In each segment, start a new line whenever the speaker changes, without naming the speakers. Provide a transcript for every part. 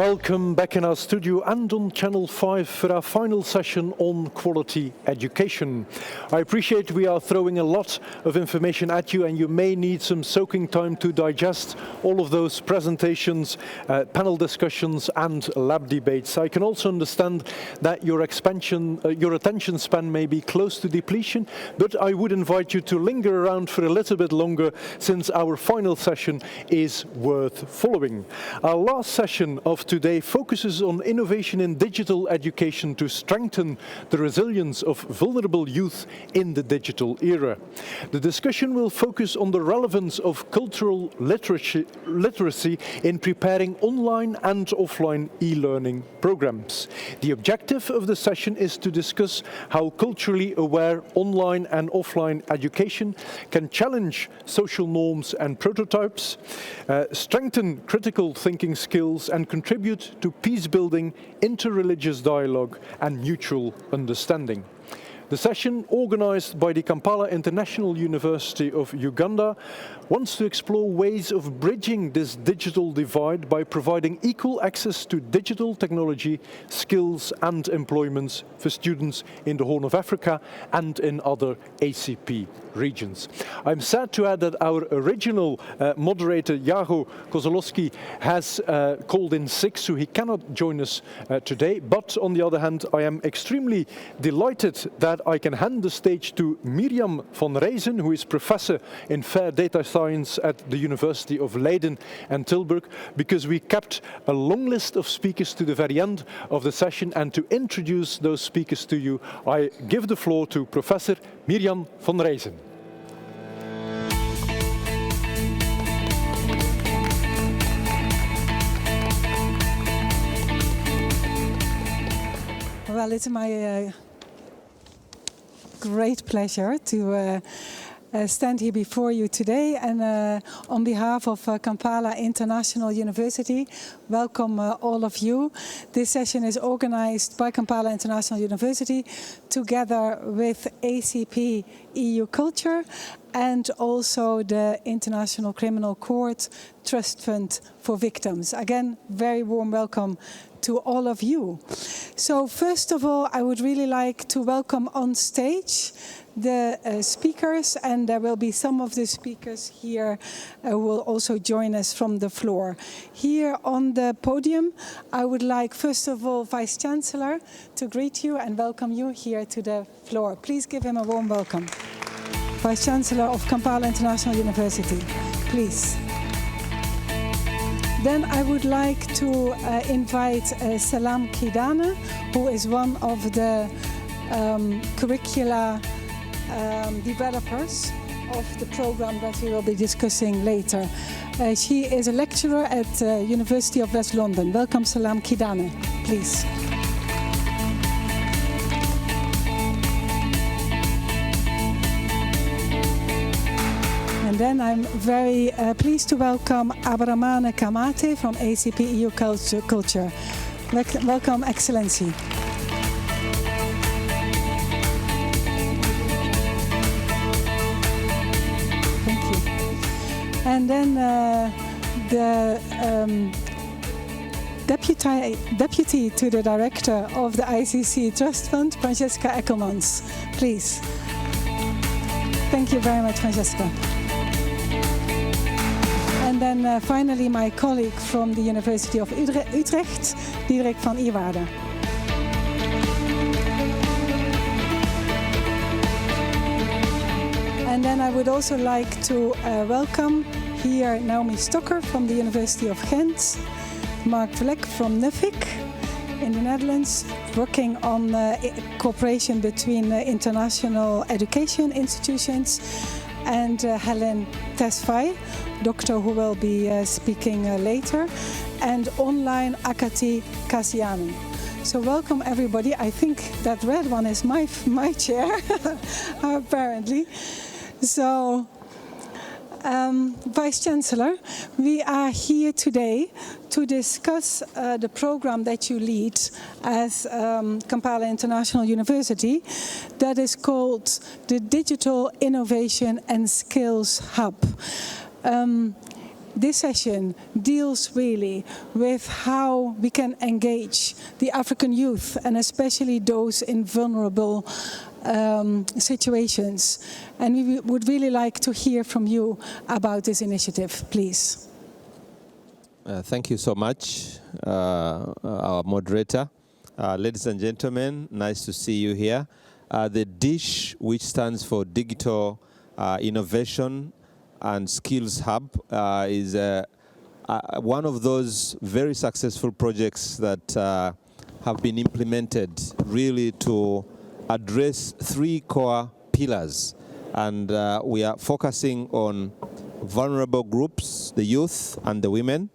Welcome back in our studio and on Channel 5 for our final session on quality education. I appreciate we are throwing a lot of information at you and you may need some soaking time to digest all of those presentations, panel discussions and lab debates. I can also understand that your attention span may be close to depletion, but I would invite you to linger around for a little bit longer since our final session is worth following. Our last session of today focuses on innovation in digital education to strengthen the resilience of vulnerable youth in the digital era. The discussion will focus on the relevance of cultural literacy in preparing online and offline e-learning programs. The objective of the session is to discuss how culturally aware online and offline education can challenge social norms and prototypes, strengthen critical thinking skills and contribute to peace-building, interreligious dialogue and mutual understanding. The session, organized by the Kampala International University of Uganda, wants to explore ways of bridging this digital divide by providing equal access to digital technology, skills and employments for students in the Horn of Africa and in other ACP regions. I'm sad to add that our original moderator, Jago Kozolowski, has called in sick, so he cannot join us today. But on the other hand, I am extremely delighted that I can hand the stage to Mirjam van Rijzen, who is professor in fair data science at the University of Leiden and Tilburg, because we kept a long list of speakers to the very end of the session, and to introduce those speakers to you, I give the floor to Professor Mirjam van Rijzen.
Well, it's my great pleasure to stand here before you today, and on behalf of Kampala International University, welcome all of you. This session is organized by Kampala International University together with ACP EU Culture and also the International Criminal Court Trust Fund for Victims. Again, very warm welcome to all of you. So first of all, I would really like to welcome on stage the speakers, and there will be some of the speakers here who will also join us from the floor. Here on the podium, I would like first of all Vice Chancellor to greet you and welcome you here to the floor. Please give him a warm welcome. Vice Chancellor of Kampala International University, please. Then I would like to invite Salam Kidane, who is one of the curricula developers of the program that we will be discussing later. She is a lecturer at University of West London. Welcome, Salam Kidane, please. And then I'm very pleased to welcome Abramane Kamate from ACP EU Culture. Welcome, Excellency. Thank you. And then the deputy to the director of the ICC Trust Fund, Francesca Eckelmans, please. Thank you very much, Francesca. And then finally my colleague from the University of Utrecht, Diederik van Eerwaarde. And then I would also like to welcome here Naomi Stocker from the University of Ghent, Mark Vlek from NUFIC in the Netherlands, working on cooperation between international education institutions, and Helen Tesfaye, doctor who will be speaking later, and online Akati Kasiani. So welcome everybody. I think that red one is my chair, apparently. So, Vice Chancellor, we are here today to discuss the program that you lead as Kampala International University that is called the Digital Innovation and Skills Hub. this session deals really with how we can engage the African youth, and especially those in vulnerable situations. And we would really like to hear from you about this initiative, please.
Thank you so much, our moderator. Ladies and gentlemen, nice to see you here. The DISH, which stands for Digital Innovation and Skills Hub, is one of those very successful projects that have been implemented really to address three core pillars. And we are focusing on vulnerable groups, the youth and the women,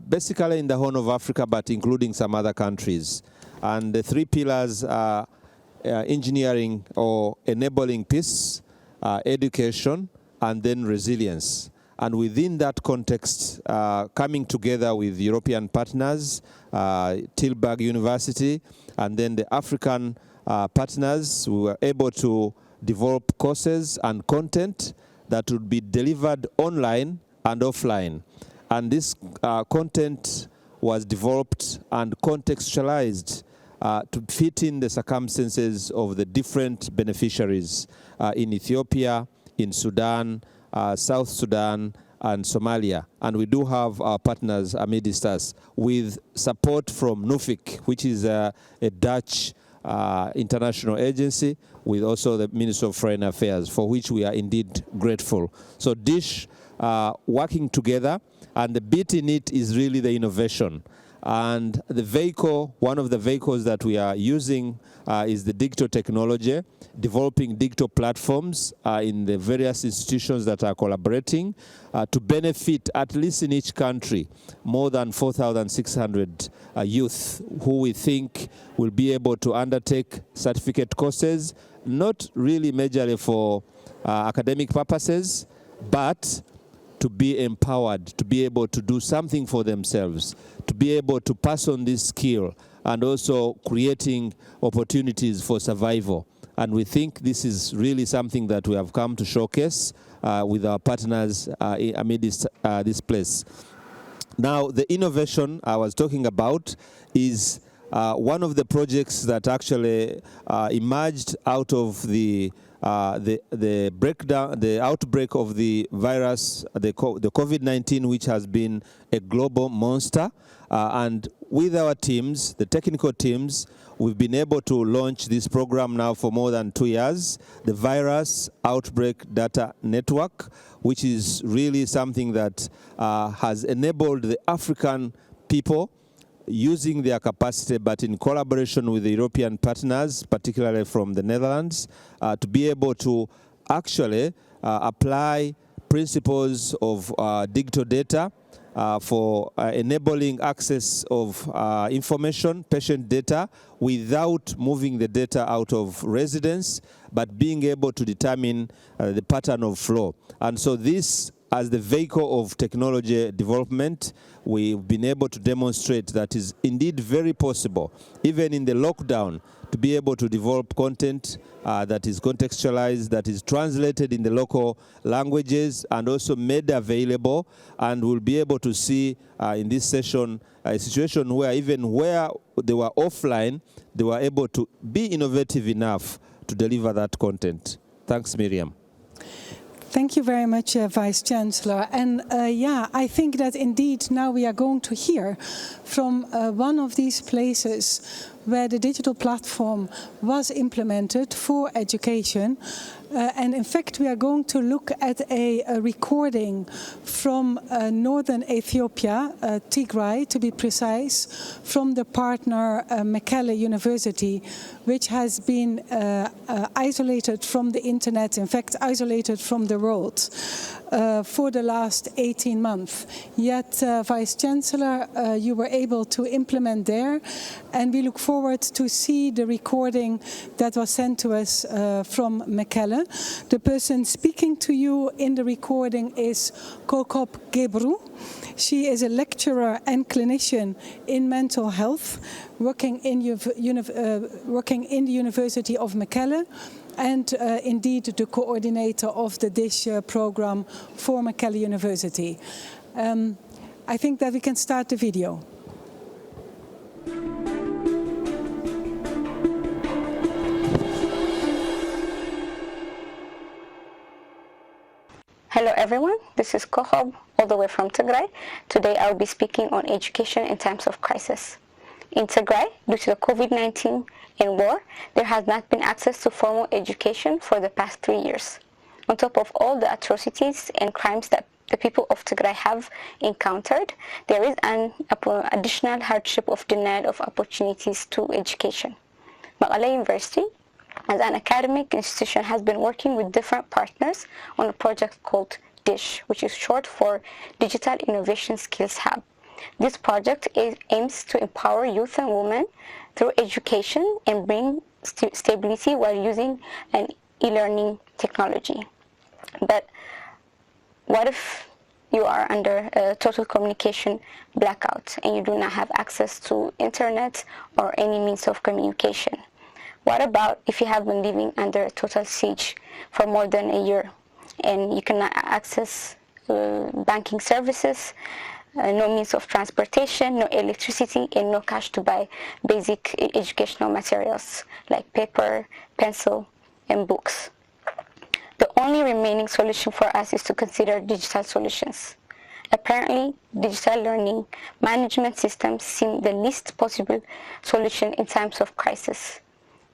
basically in the Horn of Africa, but including some other countries. And the three pillars are engineering or enabling peace, education, and then resilience. And within that context, coming together with European partners, Tilburg University, and then the African partners, we were able to develop courses and content that would be delivered online and offline. And this content was developed and contextualized to fit in the circumstances of the different beneficiaries in Ethiopia, in Sudan, South Sudan, and Somalia. And we do have our partners amidst us with support from NUFIC, which is a Dutch international agency, with also the Ministry of Foreign Affairs, for which we are indeed grateful. So DISH working together, and the bit in it is really the innovation. And the vehicle, one of the vehicles that we are using is the digital technology, developing digital platforms in the various institutions that are collaborating to benefit, at least in each country, more than 4,600 youth who we think will be able to undertake certificate courses, not really majorly for academic purposes, but to be empowered, to be able to do something for themselves, to be able to pass on this skill, and also creating opportunities for survival. And we think this is really something that we have come to showcase with our partners amidst this place. Now, the innovation I was talking about is one of the projects that actually emerged out of the breakdown, the outbreak of the virus, the COVID-19, which has been a global monster. And with our teams, the technical teams, we've been able to launch this program now for more than 2 years, the Virus Outbreak Data Network, which is really something that has enabled the African people using their capacity, but in collaboration with the European partners, particularly from the Netherlands, to be able to actually apply principles of digital data for enabling access of information, patient data, without moving the data out of residence, but being able to determine the pattern of flow. And so this, as the vehicle of technology development, we've been able to demonstrate that is indeed very possible, even in the lockdown, to be able to develop content that is contextualized, that is translated in the local languages, and also made available. And we'll be able to see in this session a situation where even where they were offline, they were able to be innovative enough to deliver that content. Thanks, Miriam.
Thank you very much, Vice Chancellor. And yeah, I think that indeed now we are going to hear from one of these places where the digital platform was implemented for education. And in fact, we are going to look at a recording from northern Ethiopia, Tigray to be precise, from the partner Mekelle University, which has been isolated from the internet, in fact, isolated from the world for the last 18 months. Yet, Vice Chancellor, you were able to implement there, and we look forward to see the recording that was sent to us from Mekelle. The person speaking to you in the recording is Kokop Gebru. She is a lecturer and clinician in mental health, working in the University of Mekelle, and indeed the coordinator of the DISH program for Mekelle University. I think that we can start the video.
Hello everyone, this is Kohob, all the way from Tigray. Today I'll be speaking on education in times of crisis. In Tigray, due to the COVID-19 and war, there has not been access to formal education for the past 3 years. On top of all the atrocities and crimes that the people of Tigray have encountered, there is an additional hardship of denial of opportunities to education. Maqala University, as an academic institution, has been working with different partners on a project called DISH, which is short for Digital Innovation Skills Hub. This project aims to empower youth and women through education and bring stability while using an e-learning technology. But what if you are under a total communication blackout and you do not have access to internet or any means of communication? What about if you have been living under a total siege for more than a year and you cannot access banking services, no means of transportation, no electricity, and no cash to buy basic educational materials like paper, pencil, and books? The only remaining solution for us is to consider digital solutions. Apparently, digital learning management systems seem the least possible solution in times of crisis.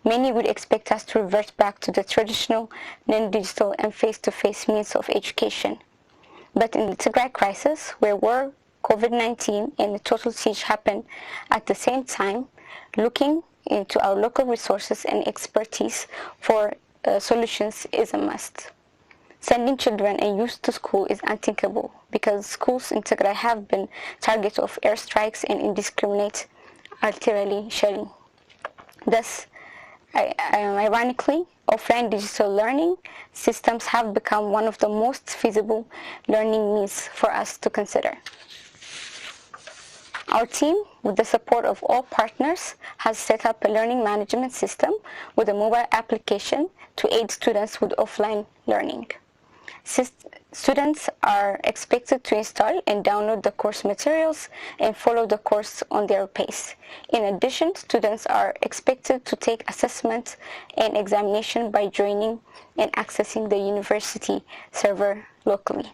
Many would expect us to revert back to the traditional, non-digital and face-to-face means of education. But in the Tigray crisis, where war, COVID-19 and the total siege happened at the same time, looking into our local resources and expertise for solutions is a must. Sending children and youth to school is unthinkable because schools in Tigray have been targets of airstrikes and indiscriminate artillery shelling. Thus, ironically, offline digital learning systems have become one of the most feasible learning means for us to consider. Our team, with the support of all partners, has set up a learning management system with a mobile application to aid students with offline learning. Students are expected to install and download the course materials and follow the course on their pace. In addition, students are expected to take assessment and examination by joining and accessing the university server locally.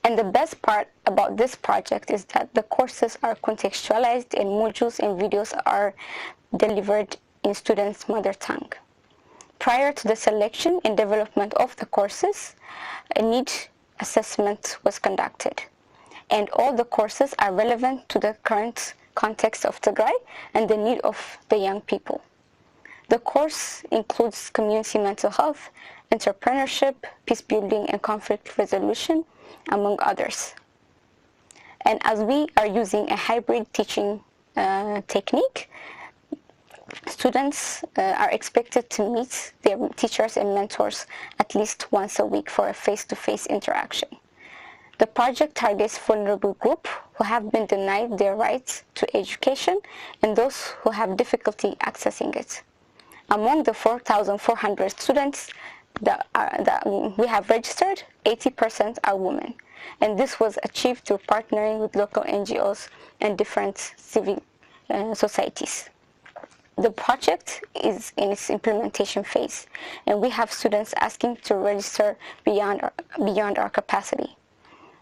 And the best part about this project is that the courses are contextualized and modules and videos are delivered in students' mother tongue. Prior to the selection and development of the courses, a need assessment was conducted. And all the courses are relevant to the current context of Tigray and the need of the young people. The course includes community mental health, entrepreneurship, peace building and conflict resolution, among others. And as we are using a hybrid teaching technique, students are expected to meet their teachers and mentors at least once a week for a face-to-face interaction. The project targets vulnerable groups who have been denied their rights to education and those who have difficulty accessing it. Among the 4,400 students that we have registered, 80% are women. And this was achieved through partnering with local NGOs and different civil societies. The project is in its implementation phase, and we have students asking to register beyond our capacity.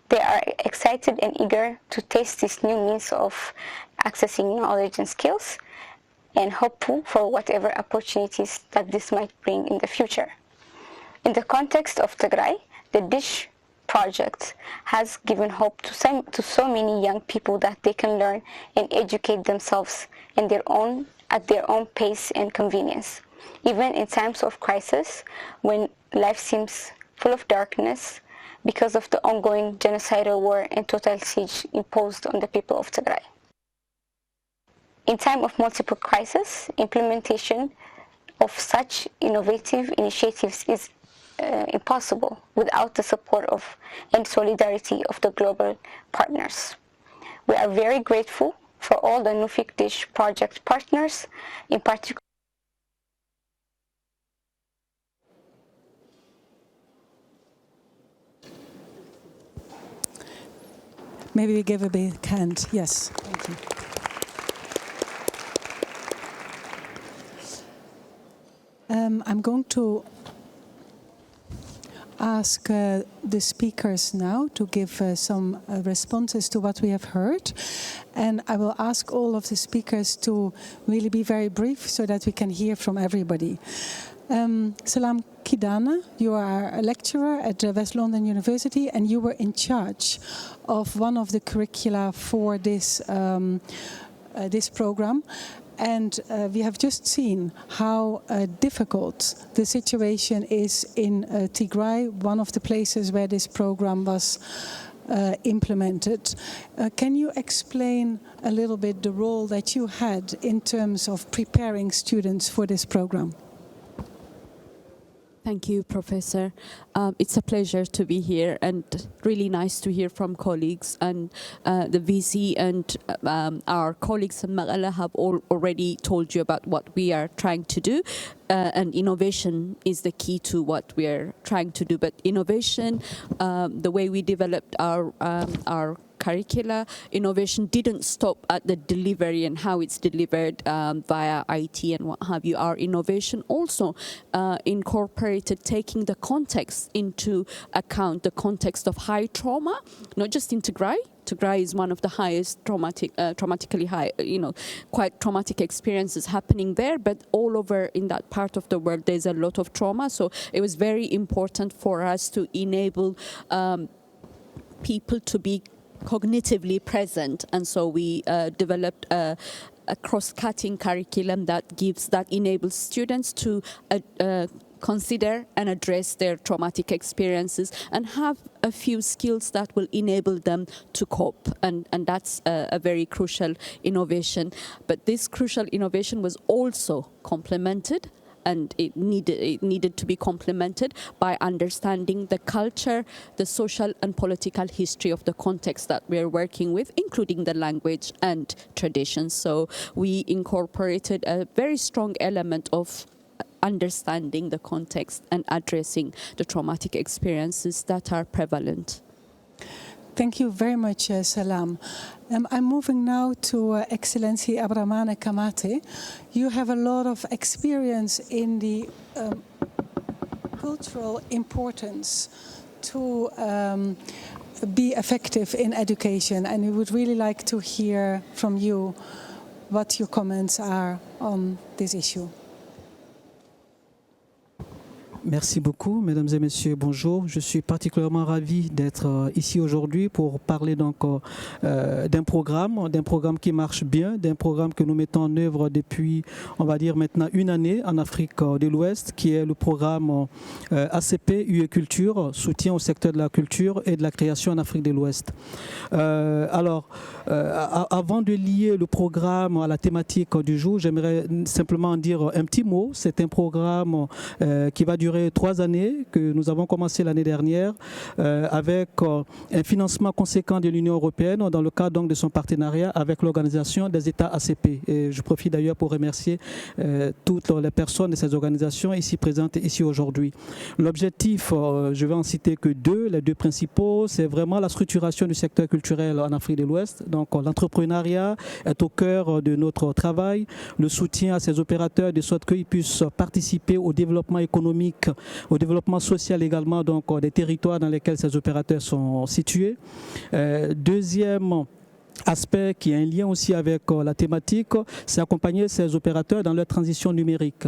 They are excited and eager to taste this new means of accessing knowledge and skills, and hopeful for whatever opportunities that this might bring in the future. In the context of Tigray, the DISH project has given hope to so many young people that they can learn and educate themselves at their own pace and convenience, even in times of crisis when life seems full of darkness because of the ongoing genocidal war and total siege imposed on the people of Tigray. In time of multiple crises, implementation of such innovative initiatives is impossible without the support of and solidarity of the global partners. We are very grateful for all the Nuffic Dish project partners, in particular.
Maybe we give a big hand. Yes, thank you. I'm going to ask the speakers now to give some responses to what we have heard. And I will ask all of the speakers to really be very brief so that we can hear from everybody. Salam Kidana, you are a lecturer at West London University and you were in charge of one of the curricula for this, this program. And we have just seen how difficult the situation is in Tigray, one of the places where this program was implemented. Can you explain a little bit the role that you had in terms of preparing students for this program?
Thank you, Professor. It's a pleasure to be here and really nice to hear from colleagues. And the VC and our colleagues in Magala have already told you about what we are trying to do. And innovation is the key to what we are trying to do. But innovation, the way we developed our curricula, innovation didn't stop at the delivery and how it's delivered via IT and what have you. Our innovation also incorporated taking the context into account, the context of high trauma, not just in Tigray. Tigray is one of the highest traumatically high, quite traumatic experiences happening there, but all over in that part of the world, there's a lot of trauma. So it was very important for us to enable people to be cognitively present, and so we developed a cross-cutting curriculum that enables students to consider and address their traumatic experiences and have a few skills that will enable them to cope, and that's a very crucial innovation. But this crucial innovation was also complemented, and it needed to be complemented by understanding the culture, the social and political history of the context that we're working with, including the language and traditions. So we incorporated a very strong element of understanding the context and addressing the traumatic experiences that are prevalent.
Thank you very much, Salam. I'm moving now to Excellency Abramane Kamate. You have a lot of experience in the cultural importance to be effective in education, and we would really like to hear from you what your comments are on this issue.
Merci beaucoup, mesdames et messieurs, bonjour. Je suis particulièrement ravi d'être ici aujourd'hui pour parler donc d'un programme qui marche bien, d'un programme que nous mettons en œuvre depuis, on va dire maintenant une année en Afrique de l'Ouest, qui est le programme ACP UE Culture, soutien au secteur de la culture et de la création en Afrique de l'Ouest. Alors, avant de lier le programme à la thématique du jour, j'aimerais simplement dire un petit mot. C'est un programme qui va durer 3 années, que nous avons commencé l'année dernière avec un financement conséquent de l'Union européenne dans le cadre donc de son partenariat avec l'Organisation des États ACP. Et je profite d'ailleurs pour remercier toutes les personnes de ces organisations ici présentes ici aujourd'hui. L'objectif, je vais en citer que les deux principaux, c'est vraiment la structuration du secteur culturel en Afrique de l'Ouest. Donc l'entrepreneuriat est au cœur de notre travail, le soutien à ces opérateurs de sorte qu'ils puissent participer au développement économique, au développement social également donc des territoires dans lesquels ces opérateurs sont situés. Deuxième aspect qui a un lien aussi avec la thématique, c'est accompagner ces opérateurs dans leur transition numérique,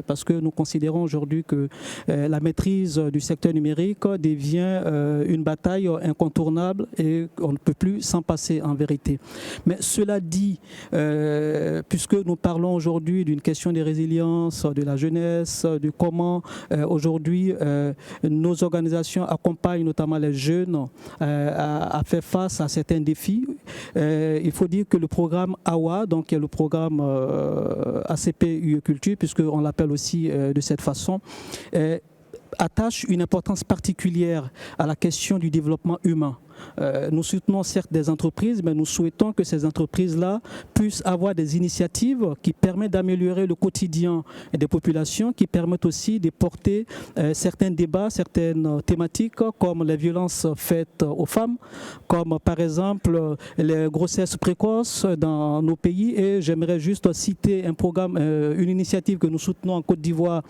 parce que nous considérons aujourd'hui que la maîtrise du secteur numérique devient une bataille incontournable et on ne peut plus s'en passer en vérité. Mais cela dit, puisque nous parlons aujourd'hui d'une question de résilience de la jeunesse, de comment aujourd'hui nos organisations accompagnent notamment les jeunes à faire face à certains défis, il faut dire que le programme AWA, donc qui est le programme ACP UE Culture, puisqu'on l'appelle aussi de cette façon, attache une importance particulière à la question du développement humain. nous soutenons certes des entreprises, mais nous souhaitons que ces entreprises-là puissent avoir des initiatives qui permettent d'améliorer le quotidien des populations, qui permettent aussi de porter certains débats, certaines thématiques comme les violences faites aux femmes, comme par exemple les grossesses précoces dans nos pays. Et j'aimerais juste citer un programme, une initiative que nous soutenons en Côte d'Ivoire,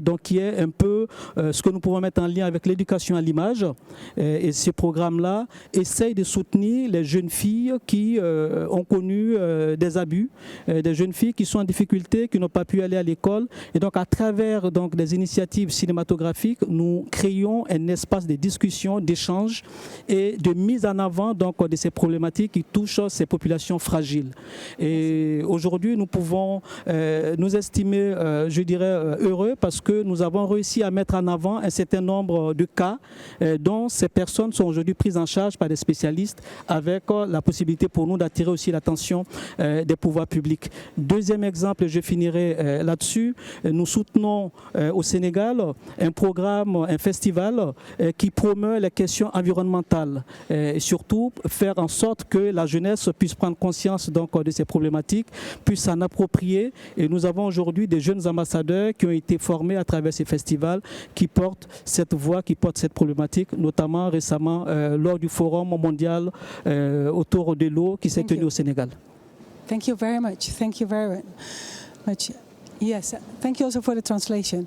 donc qui est un peu ce que nous pouvons mettre en lien avec l'éducation à l'image. Et ce programme-là essaye de soutenir les jeunes filles qui ont connu des abus, des jeunes filles qui sont en difficulté, qui n'ont pas pu aller à l'école. Et donc à travers donc, des initiatives cinématographiques, nous créons un espace de discussion, d'échange et de mise en avant donc, de ces problématiques qui touchent ces populations fragiles. Et aujourd'hui, nous pouvons nous estimer, je dirais, heureux parce que nous avons réussi à mettre en avant un certain nombre de cas dont ces personnes sont aujourd'hui prises en charge par des spécialistes avec la possibilité pour nous d'attirer aussi l'attention des pouvoirs publics. Deuxième exemple, je finirai là-dessus, nous soutenons au Sénégal un programme, un festival qui promeut les questions environnementales et surtout faire en sorte que la jeunesse puisse prendre conscience donc, de ces problématiques, puisse s'en approprier. Et nous avons aujourd'hui des jeunes ambassadeurs qui ont été formés à travers ces festivals qui portent cette voix, qui portent cette problématique, notamment récemment lors du forum mondial autour de l'eau qui s'est tenu au Sénégal.
Thank you very much. Thank you very much. Yes, thank you also for the translation.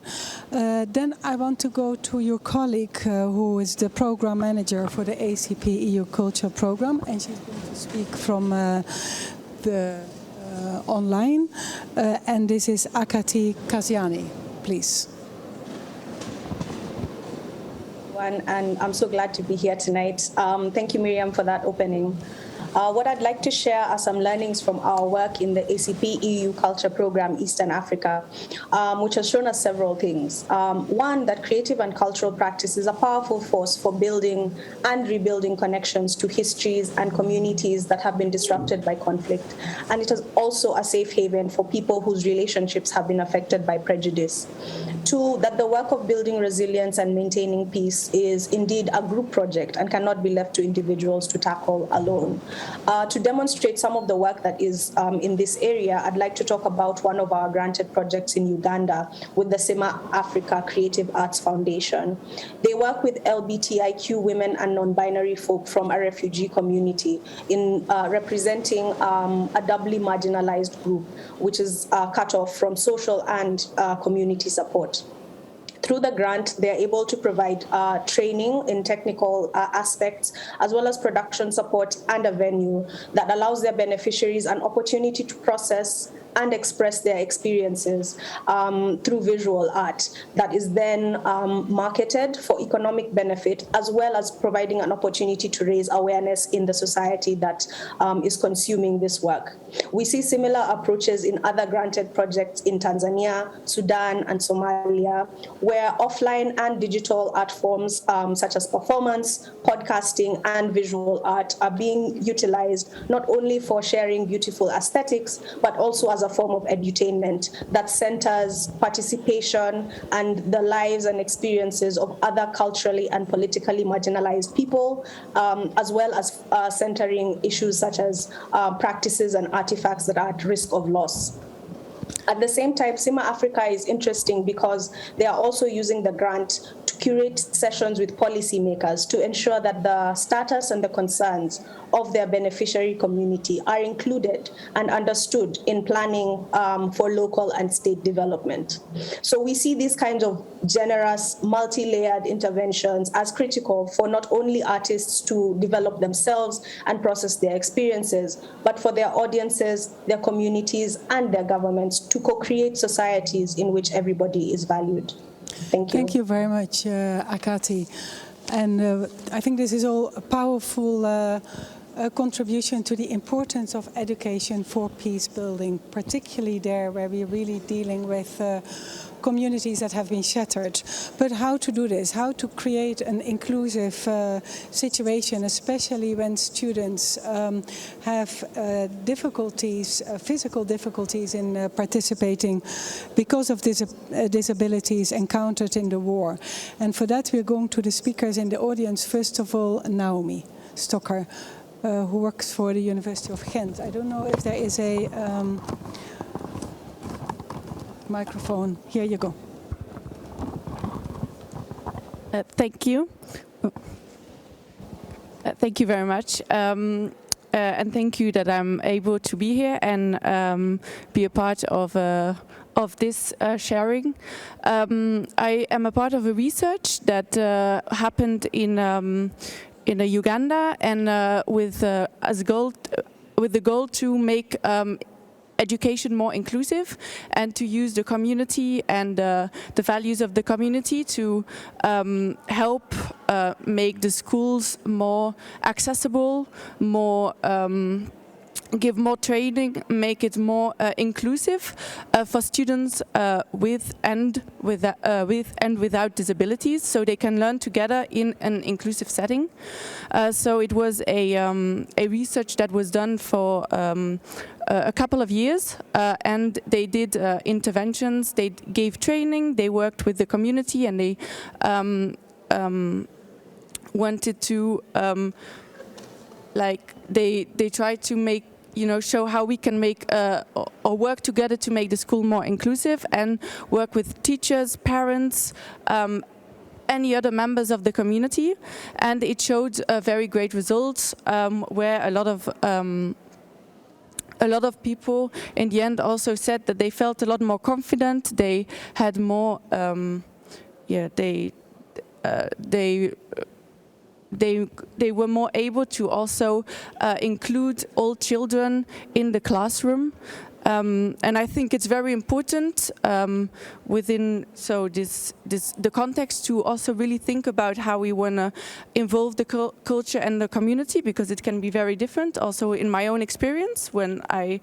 Then I want to go to your colleague who is the program manager for the ACP EU Culture Program, and she's going to speak from the online, and this is Akati Kaziani, please.
And I'm so glad to be here tonight. Thank you, Miriam, for that opening. What I'd like to share are some learnings from our work in the ACP EU Culture Program Eastern Africa, which has shown us several things. One, that creative and cultural practice is a powerful force for building and rebuilding connections to histories and communities that have been disrupted by conflict. And it is also a safe haven for people whose relationships have been affected by prejudice. Two, that the work of building resilience and maintaining peace is indeed a group project and cannot be left to individuals to tackle alone. To demonstrate some of the work that is in this area, I'd like to talk about one of our granted projects in Uganda with the Sima Africa Creative Arts Foundation. They work with LGBTIQ women and non-binary folk from a refugee community in representing a doubly marginalized group, which is cut off from social and community support. Through the grant, they're able to provide training in technical aspects, as well as production support and a venue that allows their beneficiaries an opportunity to process and express their experiences through visual art that is then marketed for economic benefit, as well as providing an opportunity to raise awareness in the society that is consuming this work. We see similar approaches in other granted projects in Tanzania, Sudan, and Somalia, where offline and digital art forms such as performance, podcasting, and visual art are being utilized not only for sharing beautiful aesthetics, but also as a form of edutainment that centers participation and the lives and experiences of other culturally and politically marginalized people, as well as centering issues such as practices and artifacts that are at risk of loss. At the same time, Sima Africa is interesting because they are also using the grant to curate sessions with policymakers to ensure that the status and the concerns of their beneficiary community are included and understood in planning for local and state development. So we see these kinds of generous, multi-layered interventions as critical for not only artists to develop themselves and process their experiences, but for their audiences, their communities, and their governments to co-create societies in which everybody is valued. Thank you.
Thank you very much, Akati. And I think this is all a powerful contribution to the importance of education for peace building, particularly there where we're really dealing with communities that have been shattered. But how to do this? How to create an inclusive situation, especially when students have difficulties, physical difficulties in participating because of disabilities encountered in the war. And for that, we're going to the speakers in the audience. First of all, Naomi. Stocker, who works for the University of Ghent. I don't know if there is a microphone. Here you go.
Thank you. Thank you very much. And thank you that I'm able to be here and be a part of this sharing. I am a part of a research that happened in Uganda, and with the goal to make education more inclusive and to use the community and the values of the community to help make the schools more accessible, more give more training, make it more inclusive for students with and without disabilities, so they can learn together in an inclusive setting. So it was a research that was done for a couple of years, and they did interventions, they gave training, they worked with the community, and they wanted to they tried to make, show how we can make or work together to make the school more inclusive, and work with teachers, parents, any other members of the community. And it showed very great results, where a lot of people in the end also said that they felt a lot more confident. They had more, they were more able to also include all children in the classroom. And I think it's very important within the context to also really think about how we want to involve the culture and the community, because it can be very different. Also in my own experience, when I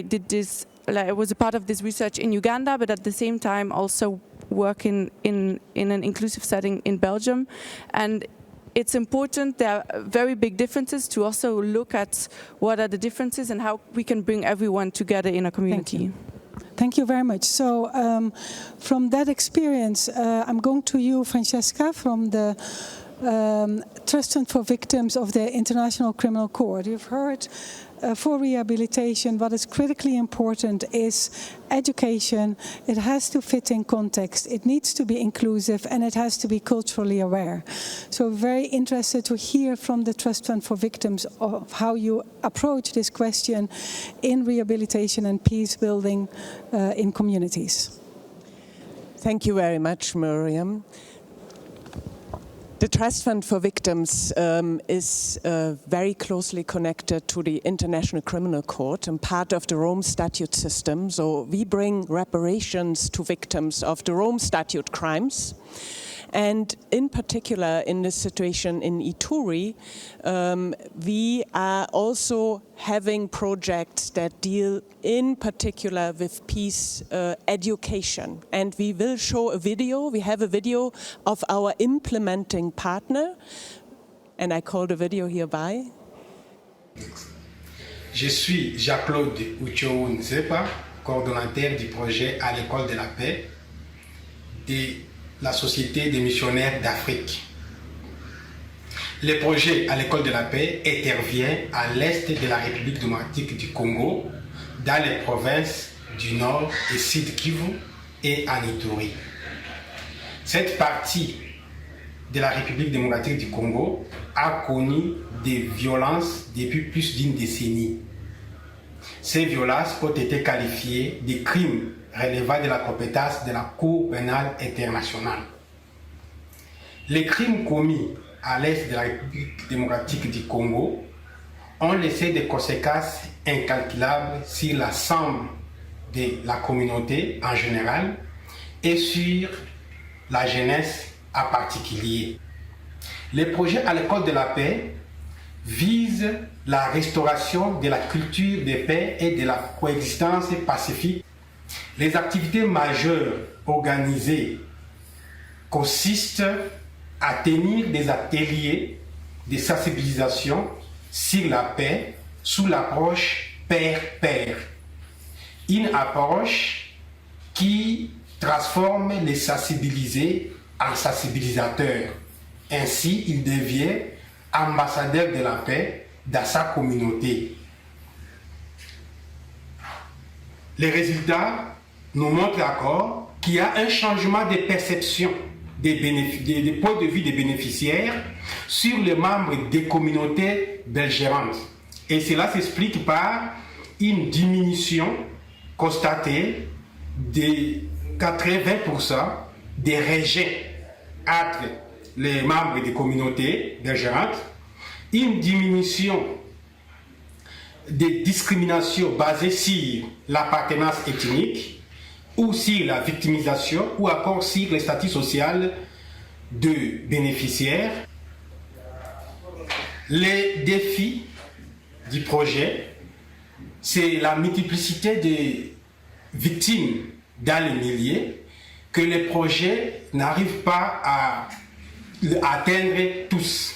did this, I was a part of this research in Uganda, but at the same time also working in an inclusive setting in Belgium. And it's important, there are very big differences, to also look at what are the differences and how we can bring everyone together in a community.
Thank you very much. So from that experience, I'm going to you, Francesca, from the Trust Fund for Victims of the International Criminal Court. You've heard for rehabilitation, what is critically important is education. It has to fit in context. It needs to be inclusive, and it has to be culturally aware. So very interested to hear from the Trust Fund for Victims of how you approach this question in rehabilitation and peace building in communities.
Thank you very much, Miriam. The Trust Fund for Victims is very closely connected to the International Criminal Court and part of the Rome Statute system. So we bring reparations to victims of the Rome Statute crimes. And in particular, in this situation in Ituri, we are also having projects that deal in particular with peace education. And we will show a video, we have a video of our implementing partner, and I call the video hereby.
Je suis Jacques-Claude Ucho-Nzepa, coordonnateur du projet à l'école de la paix de la Société des missionnaires d'Afrique. Le projet à l'école de la paix intervient à l'est de la République démocratique du Congo, dans les provinces du Nord et Sud Kivu et en Ituri. Cette partie de la République démocratique du Congo a connu des violences depuis plus d'une décennie. Ces violences ont été qualifiées de crimes relevant de la compétence de la Cour pénale internationale. Les crimes commis à l'est de la République démocratique du Congo ont laissé des conséquences incalculables sur l'ensemble de la communauté en général et sur la jeunesse en particulier. Le projet à l'école de la paix vise la restauration de la culture de paix et de la coexistence pacifique. Les activités majeures organisées consistent à tenir des ateliers de sensibilisation sur la paix sous l'approche pair-pair. Une approche qui transforme les sensibilisés en sensibilisateurs. Ainsi, ils deviennent ambassadeur de la paix dans sa communauté. Les résultats nous montrent encore qu'il y a un changement de perception des points de vue des bénéficiaires sur les membres des communautés belligérantes. Et cela s'explique par une diminution constatée de 80% des rejets entre les membres des communautés belligérantes, une diminution des discriminations basées sur l'appartenance ethnique ou sur la victimisation ou encore sur le statut social de bénéficiaires. Les défis du projet, c'est la multiplicité des victimes dans les milliers que les projets n'arrivent pas à atteindre tous,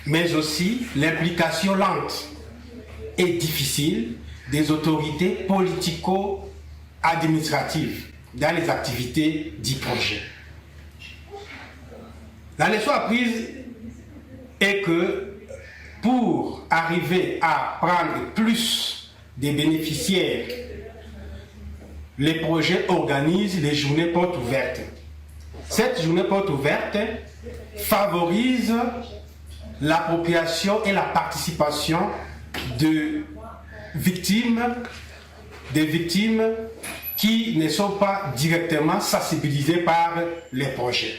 mais aussi l'implication lente et difficile des autorités politico-administratives dans les activités du projet. La leçon apprise est que pour arriver à prendre plus de bénéficiaires, les projets organisent les journées portes ouvertes. Cette journée porte ouverte favorise l'appropriation et la participation des victimes qui ne sont pas directement sensibilisées par les projets.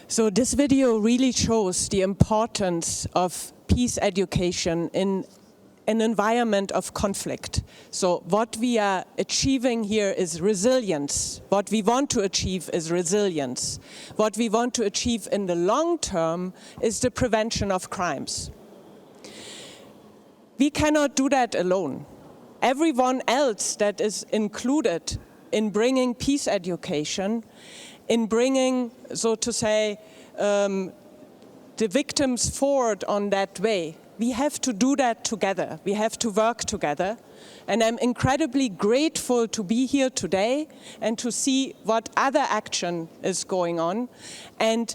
So this video really shows the importance of peace education in an environment of conflict. So what we are achieving here is resilience. What we want to achieve is resilience. What we want to achieve in the long term is the prevention of crimes. We cannot do that alone. Everyone else that is included in bringing peace education, in bringing, so to say, the victims forward on that way, we have to do that together. We have to work together. And I'm incredibly grateful to be here today and to see what other action is going on. And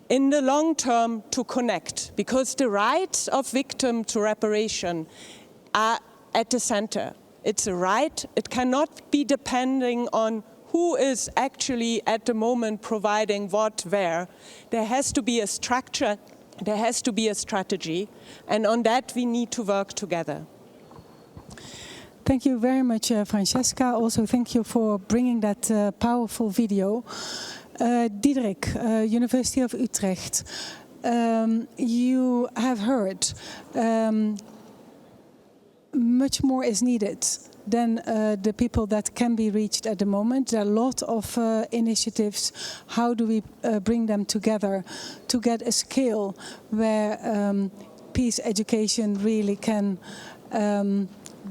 in the long term, to connect, because the rights of victims to reparation are at the center. It's a right. It cannot be depending on who is actually at the moment providing what where. There has to be a structure. There has to be a strategy, and on that we need to work together.
Thank you very much, Francesca. Also, thank you for bringing that powerful video. Diederik, University of Utrecht, you have heard much more is needed than the people that can be reached at the moment. There are a lot of initiatives. How do we bring them together to get a scale where peace education really can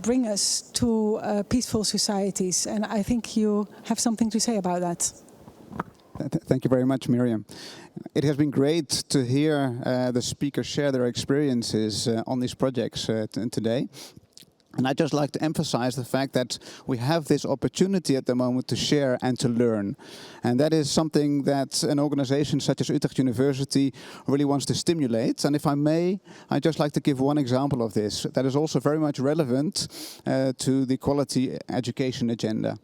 bring us to peaceful societies? And I think you have something to say about that.
Thank you very much, Miriam. It has been great to hear the speakers share their experiences on these projects today. And I'd just like to emphasize the fact that we have this opportunity at the moment to share and to learn. And that is something that an organization such as Utrecht University really wants to stimulate. And if I may, I'd just like to give one example of this that is also very much relevant to the quality education agenda.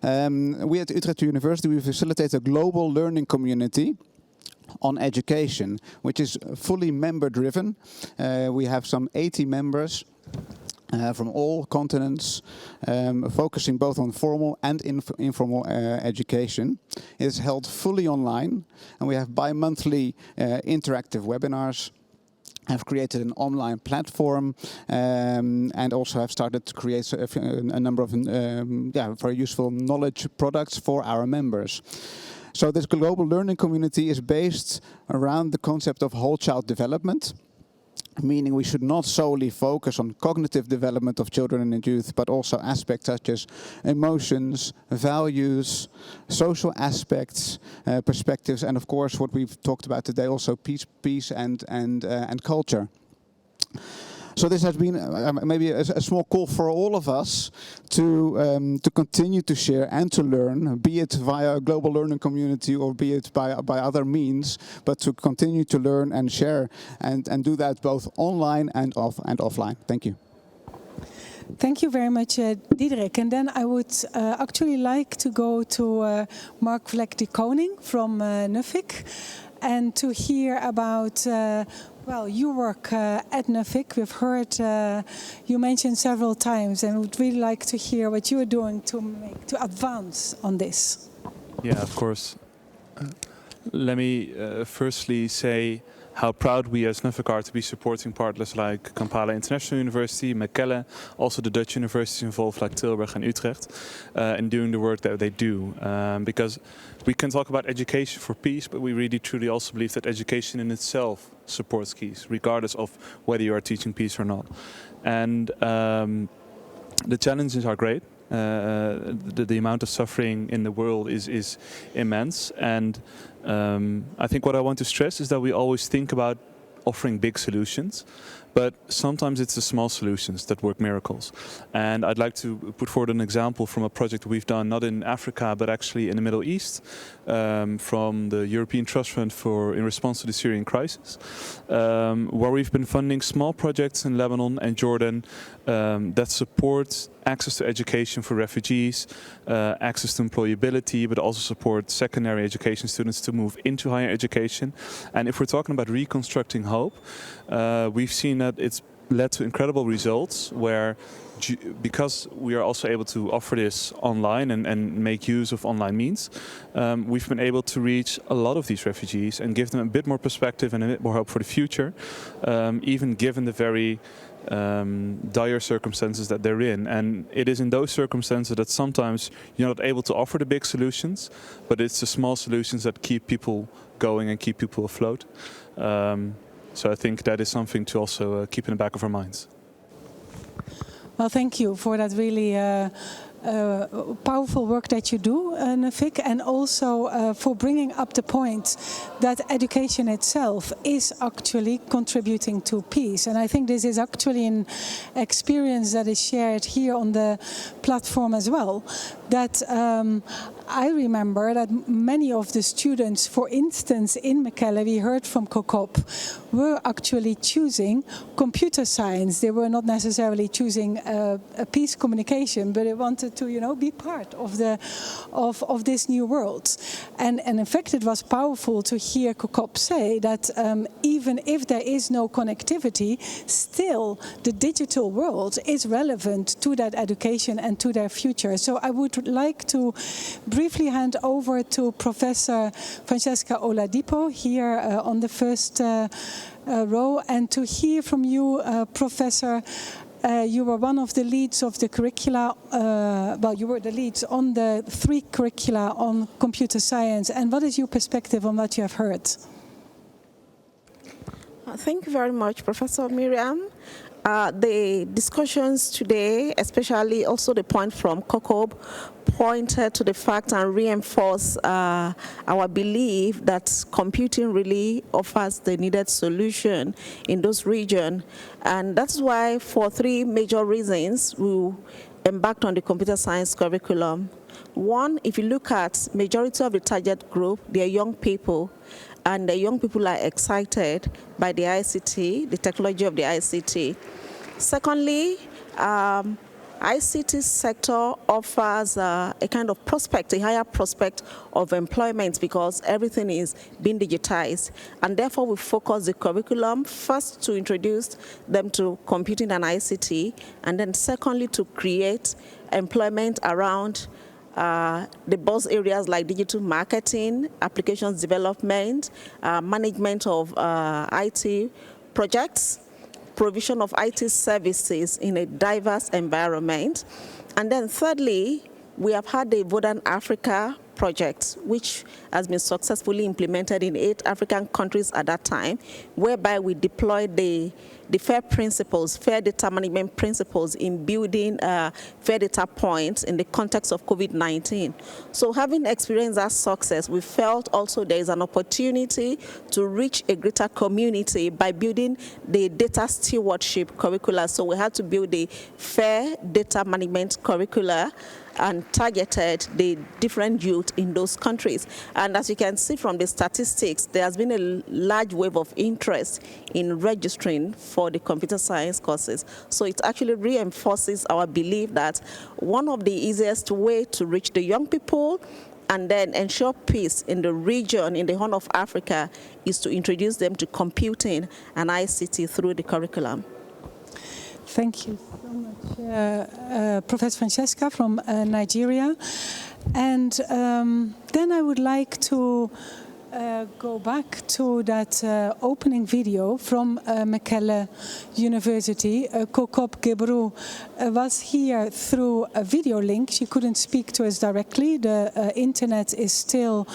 We at Utrecht University, we facilitate a global learning community on education, which is fully member-driven. We have some 80 members from all continents, focusing both on formal and informal education. It is held fully online, and we have bi-monthly interactive webinars. Have created an online platform and also have started to create a number of very useful knowledge products for our members. So this global learning community is based around the concept of whole child development, meaning we should not solely focus on cognitive development of children and youth, but also aspects such as emotions, values, social aspects, perspectives, and of course what we've talked about today, also peace and culture. So this has been maybe a small call for all of us to continue to share and to learn, be it via a global learning community or be it by other means, but to continue to learn and share and do that both online and offline. Thank you.
Thank you very much, Diederik. And then I would actually like to go to Mark Vlek de Koning from NUFIC and to hear about well, you work at NUFIC. We've heard you mentioned several times, and would really like to hear what you are doing to advance on this.
Yeah, of course. Let me firstly say how proud we as NUFIC are to be supporting partners like Kampala International University, Mekelle, also the Dutch universities involved like Tilburg and Utrecht, in doing the work that they do. Because we can talk about education for peace, but we really truly also believe that education in itself supports peace, regardless of whether you are teaching peace or not. And the challenges are great. The amount of suffering in the world is immense, and I think what I want to stress is that we always think about offering big solutions, but sometimes it's the small solutions that work miracles. And I'd like to put forward an example from a project we've done not in Africa but actually in the Middle East, from the European Trust Fund in response to the Syrian crisis, where we've been funding small projects in Lebanon and Jordan that support access to education for refugees, access to employability, but also support secondary education students to move into higher education. And if we're talking about reconstructing hope, we've seen that it's led to incredible results where, because we are also able to offer this online and make use of online means, we've been able to reach a lot of these refugees and give them a bit more perspective and a bit more hope for the future, even given the very dire circumstances that they're in. And it is in those circumstances that sometimes you're not able to offer the big solutions, but it's the small solutions that keep people going and keep people afloat. So I think that is something to also keep in the back of our minds.
Well, thank you for that really powerful work that you do, NUFIC, and also for bringing up the point that education itself is actually contributing to peace. And I think this is actually an experience that is shared here on the platform as well, that I remember that many of the students, for instance, in Mekelle, we heard from COCOP, were actually choosing computer science. They were not necessarily choosing a peace communication, but they wanted to, you know, be part of this new world. And in fact, it was powerful to hear COCOP say that even if there is no connectivity, still the digital world is relevant to that education and to their future. So I would like to briefly hand over to Professor Francesca Oladipo here on the first row, and to hear from you, Professor. You were one of the leads of the curricula, well, you were the leads on the 3 curricula on computer science. And what is your perspective on what you have heard?
Thank you very much, Professor Miriam. The discussions today, especially also the point from COCOB, pointed to the fact and reinforced our belief that computing really offers the needed solution in those regions. And that's why, for 3 major reasons, we embarked on the computer science curriculum. One, if you look at majority of the target group, they are young people. And the young people are excited by the ICT, the technology of the ICT. Secondly, ICT sector offers a kind of prospect, a higher prospect of employment because everything is being digitized. And therefore, we focus the curriculum first to introduce them to computing and ICT, and then secondly to create employment around the buzz areas like digital marketing, applications development, management of IT projects, provision of IT services in a diverse environment. And then thirdly, we have had the Vodafone Africa project, which has been successfully implemented in 8 African countries at that time, whereby we deployed the the FAIR principles, fair data management principles in building fair data points in the context of COVID-19. So having experienced that success, we felt also there is an opportunity to reach a greater community by building the data stewardship curricula. So we had to build the fair data management curricula and targeted the different youth in those countries. And as you can see from the statistics, there has been a large wave of interest in registering for the computer science courses. So it actually reinforces our belief that one of the easiest way to reach the young people and then ensure peace in the region, in the Horn of Africa, is to introduce them to computing and ICT through the curriculum.
Thank you so much, Professor Francesca from Nigeria. And then I would like to go back to that opening video from Mekelle University. Kokop Gebru was here through a video link. She couldn't speak to us directly. The internet is still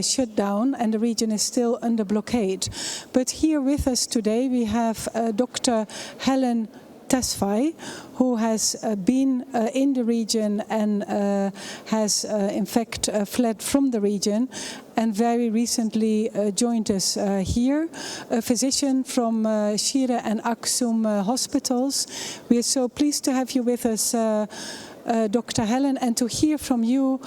shut down and the region is still under blockade. But here with us today we have Dr. Helen Tesfaye, who has been in the region and has in fact fled from the region and very recently joined us here, a physician from Shire and Aksum hospitals. We are so pleased to have you with us, Dr. Helen, and to hear from you.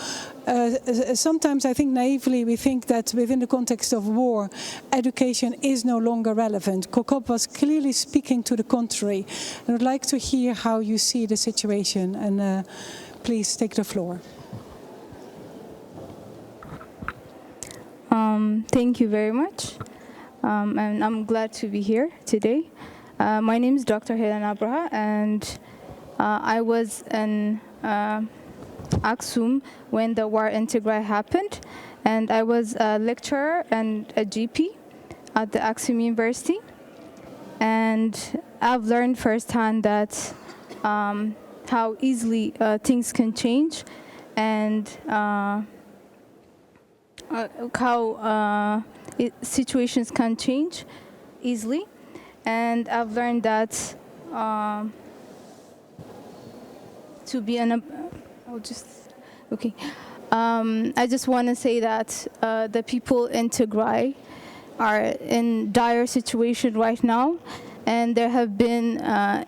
Sometimes I think naively we think that within the context of war, education is no longer relevant. Kokop was clearly speaking to the contrary. I would like to hear how you see the situation, and please take the floor.
Thank you very much, and I'm glad to be here today. My name is Dr. Helen Abraha, and I was in Aksum when the war in Tigray happened, and I was a lecturer and a GP at the Aksum University, and I've learned firsthand that how easily things can change, and how situations can change easily, and I've learned that to be an I just want to say that the people in Tigray are in dire situation right now, and there have been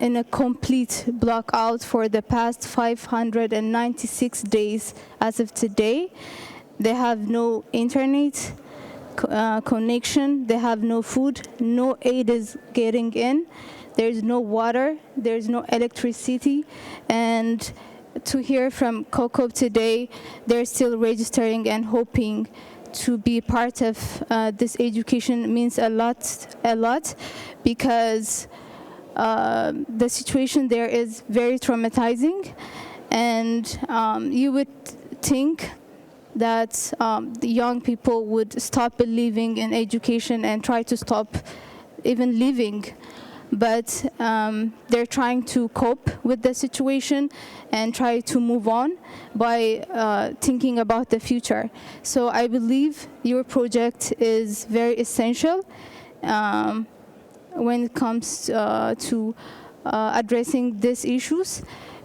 in a complete blackout for the past 596 days as of today. They have no internet connection, they have no food, no aid is getting in, there's no water, there's no electricity, and to hear from Kokop today, they're still registering and hoping to be part of this education means a lot, because the situation there is very traumatizing, and you would think that the young people would stop believing in education and try to stop even living. But they're trying to cope with the situation and try to move on by thinking about the future. So I believe your project is very essential when it comes to addressing these issues,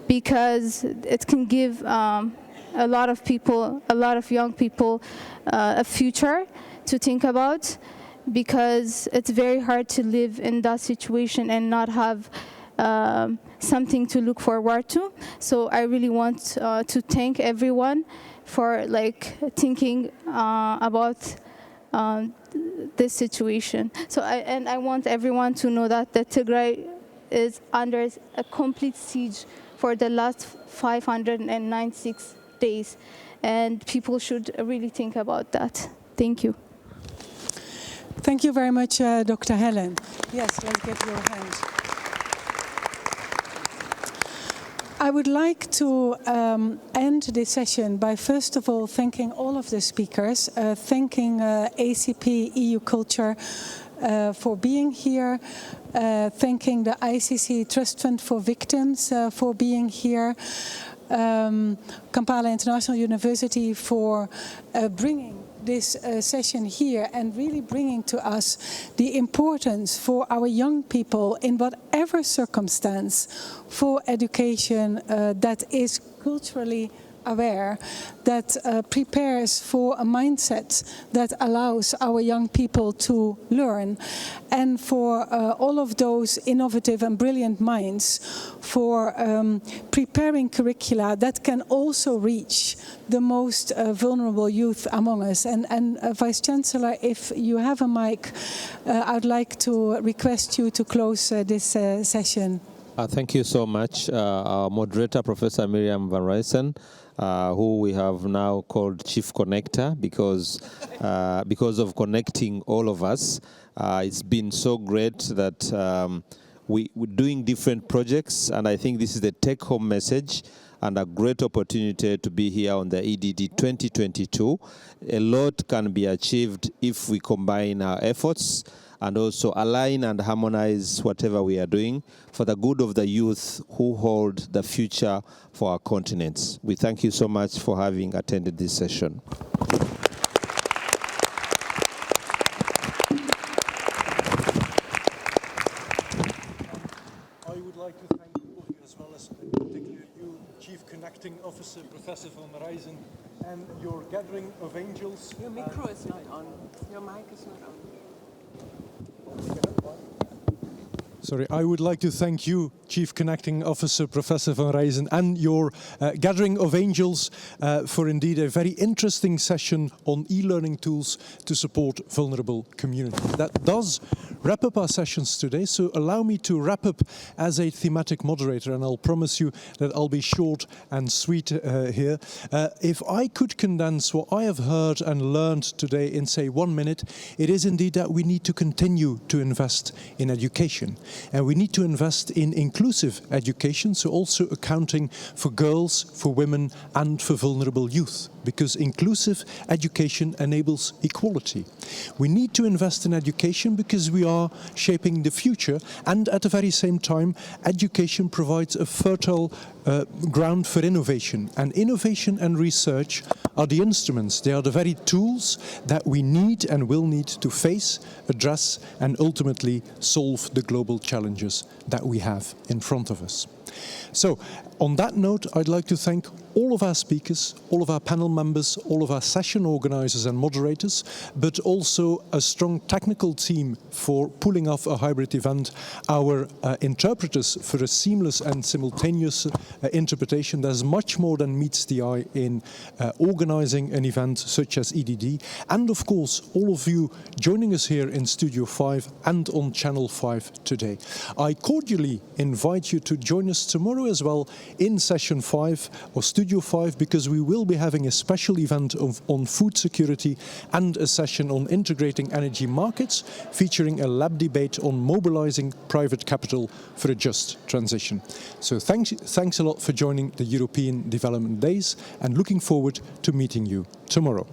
because it can give a lot of people, a lot of young people, a future to think about, because it's very hard to live in that situation and not have something to look forward to. So I really want to thank everyone for thinking about this situation. So I want everyone to know that the Tigray is under a complete siege for the last 596 days, and people should really think about that. Thank you.
Thank you very much, Dr. Helen. Yes, let's get your hand. I would like to end this session by first of all thanking all of the speakers, thanking ACP EU Culture for being here, thanking the ICC Trust Fund for Victims for being here, Kampala International University for bringing this session here and really bringing to us the importance for our young people in whatever circumstance for education that is culturally aware, that prepares for a mindset that allows our young people to learn, and for all of those innovative and brilliant minds for preparing curricula that can also reach the most vulnerable youth among us. And Vice Chancellor, if you have a mic, I'd like to request you to close this session.
Thank you so much. Our moderator, Professor Miriam Van Rijssen, who we have now called Chief Connector because of connecting all of us. It's been so great that we're doing different projects, and I think this is the take-home message and a great opportunity to be here on the EDD 2022. A lot can be achieved if we combine our efforts and also align and harmonize whatever we are doing for the good of the youth who hold the future for our continents. We thank you so much for having attended this session.
I would like to thank all of you, as well as particularly you, Chief Connecting Officer, Professor Van Rijssen, and your gathering of angels.
Your micro is not on. Your mic is not on.
Sorry, I would like to thank you, Chief Connecting Officer, Professor Van Rijssen, and your gathering of angels for indeed a very interesting session on e-learning tools to support vulnerable communities. That does wrap up our sessions today, so allow me to wrap up as a thematic moderator, and I'll promise you that I'll be short and sweet here. If I could condense what I have heard and learned today in, say, 1 minute, it is indeed that we need to continue to invest in education. And we need to invest in inclusive education, so also accounting for girls, for women, and for vulnerable youth, because inclusive education enables equality. We need to invest in education because we are shaping the future, and at the very same time, education provides a fertile ground for innovation. And innovation and research are the instruments, they are the very tools that we need and will need to face, address, and ultimately solve the global challenges that we have in front of us. So, on that note, I'd like to thank all of our speakers, all of our panel members, all of our session organizers and moderators, but also a strong technical team for pulling off a hybrid event, our interpreters for a seamless and simultaneous interpretation. There's much more than meets the eye in organizing an event such as EDD, and of course, all of you joining us here in Studio 5 and on Channel 5 today. I cordially invite you to join us tomorrow as well in Session 5 or Studio 5, because we will be having a special event on food security and a session on integrating energy markets, featuring a lab debate on mobilizing private capital for a just transition. So thanks a lot for joining the European Development Days, and looking forward to meeting you tomorrow.